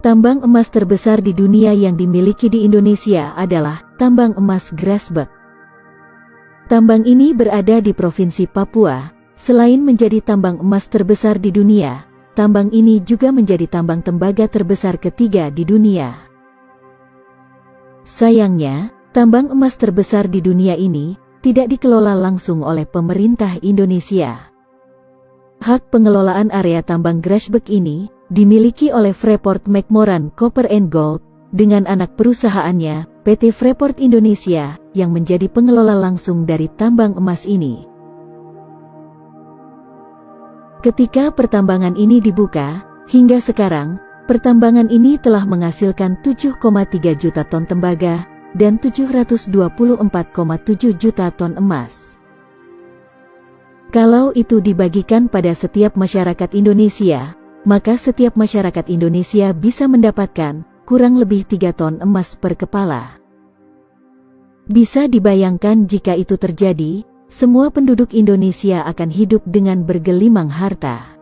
Tambang emas terbesar di dunia yang dimiliki di Indonesia adalah tambang emas Grasberg. Tambang ini berada di Provinsi Papua. Selain menjadi tambang emas terbesar di dunia, tambang ini juga menjadi tambang tembaga terbesar ketiga di dunia. Sayangnya, tambang emas terbesar di dunia ini tidak dikelola langsung oleh pemerintah Indonesia. Hak pengelolaan area tambang Grasberg ini dimiliki oleh Freeport-McMoRan Copper and Gold dengan anak perusahaannya, PT Freeport Indonesia, yang menjadi pengelola langsung dari tambang emas ini. Ketika pertambangan ini dibuka, hingga sekarang, pertambangan ini telah menghasilkan 7,3 juta ton tembaga dan 724,7 juta ton emas. Kalau itu dibagikan pada setiap masyarakat Indonesia, maka setiap masyarakat Indonesia bisa mendapatkan kurang lebih 3 ton emas per kepala. Bisa dibayangkan jika itu terjadi, semua penduduk Indonesia akan hidup dengan bergelimang harta.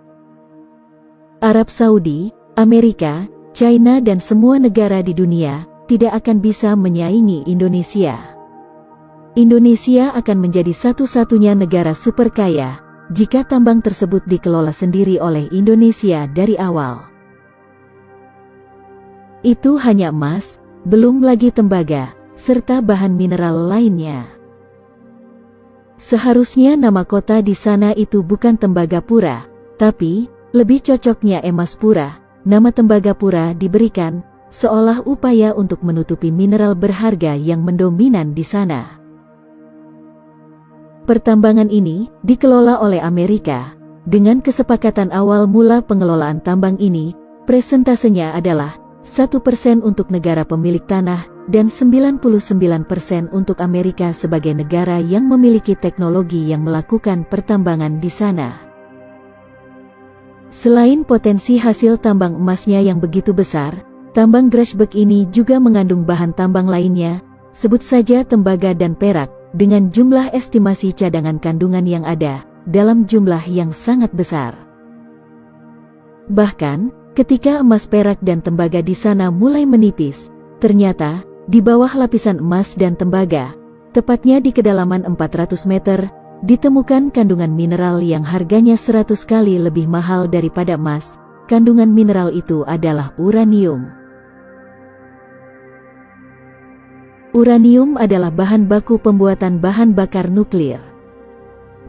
Arab Saudi, Amerika, China dan semua negara di dunia tidak akan bisa menyaingi Indonesia. Indonesia akan menjadi satu-satunya negara super kaya jika tambang tersebut dikelola sendiri oleh Indonesia dari awal. Itu hanya emas, belum lagi tembaga, serta bahan mineral lainnya. Seharusnya nama kota di sana itu bukan Tembagapura, tapi lebih cocoknya Emaspura. Nama Tembagapura diberikan seolah upaya untuk menutupi mineral berharga yang mendominan di sana. Pertambangan ini dikelola oleh Amerika. Dengan kesepakatan awal mula pengelolaan tambang ini, presentasenya adalah 1% untuk negara pemilik tanah dan 99% untuk Amerika sebagai negara yang memiliki teknologi yang melakukan pertambangan di sana. Selain potensi hasil tambang emasnya yang begitu besar, tambang Grasberg ini juga mengandung bahan tambang lainnya, sebut saja tembaga dan perak, dengan jumlah estimasi cadangan kandungan yang ada, dalam jumlah yang sangat besar. Bahkan, ketika emas, perak dan tembaga di sana mulai menipis, ternyata, di bawah lapisan emas dan tembaga, tepatnya di kedalaman 400 meter, ditemukan kandungan mineral yang harganya 100 kali lebih mahal daripada emas. Kandungan mineral itu adalah uranium. Uranium adalah bahan baku pembuatan bahan bakar nuklir.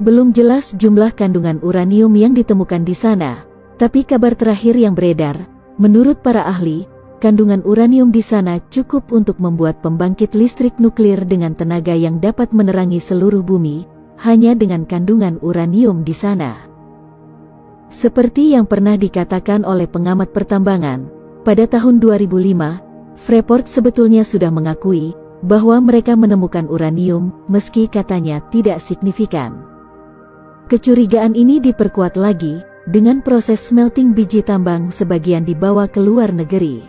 Belum jelas jumlah kandungan uranium yang ditemukan di sana, tapi kabar terakhir yang beredar, menurut para ahli, kandungan uranium di sana cukup untuk membuat pembangkit listrik nuklir dengan tenaga yang dapat menerangi seluruh bumi, hanya dengan kandungan uranium di sana. Seperti yang pernah dikatakan oleh pengamat pertambangan, pada tahun 2005, Freeport sebetulnya sudah mengakui bahwa mereka menemukan uranium, meski katanya tidak signifikan. Kecurigaan ini diperkuat lagi dengan proses smelting biji tambang sebagian dibawa ke luar negeri.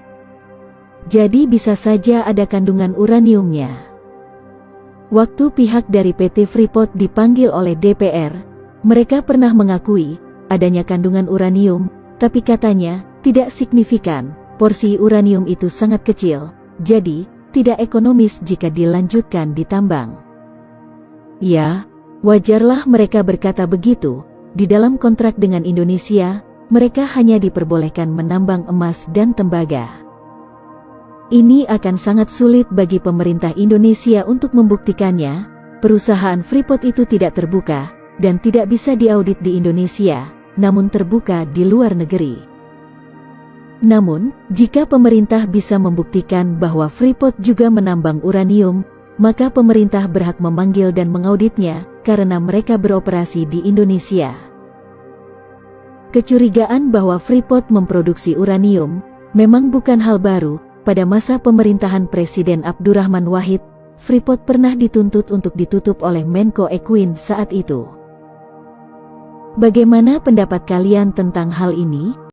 Jadi bisa saja ada kandungan uraniumnya. Waktu pihak dari PT Freeport dipanggil oleh DPR, mereka pernah mengakui adanya kandungan uranium, tapi katanya tidak signifikan. Porsi uranium itu sangat kecil, jadi tidak ekonomis jika dilanjutkan ditambang. Ya, wajarlah mereka berkata begitu. Di dalam kontrak dengan Indonesia, mereka hanya diperbolehkan menambang emas dan tembaga. Ini akan sangat sulit bagi pemerintah Indonesia untuk membuktikannya. Perusahaan Freeport itu tidak terbuka dan tidak bisa diaudit di Indonesia, namun terbuka di luar negeri. Namun, jika pemerintah bisa membuktikan bahwa Freeport juga menambang uranium, maka pemerintah berhak memanggil dan mengauditnya, karena mereka beroperasi di Indonesia. Kecurigaan bahwa Freeport memproduksi uranium memang bukan hal baru. Pada masa pemerintahan Presiden Abdurrahman Wahid, Freeport pernah dituntut untuk ditutup oleh Menko Equine saat itu. Bagaimana pendapat kalian tentang hal ini?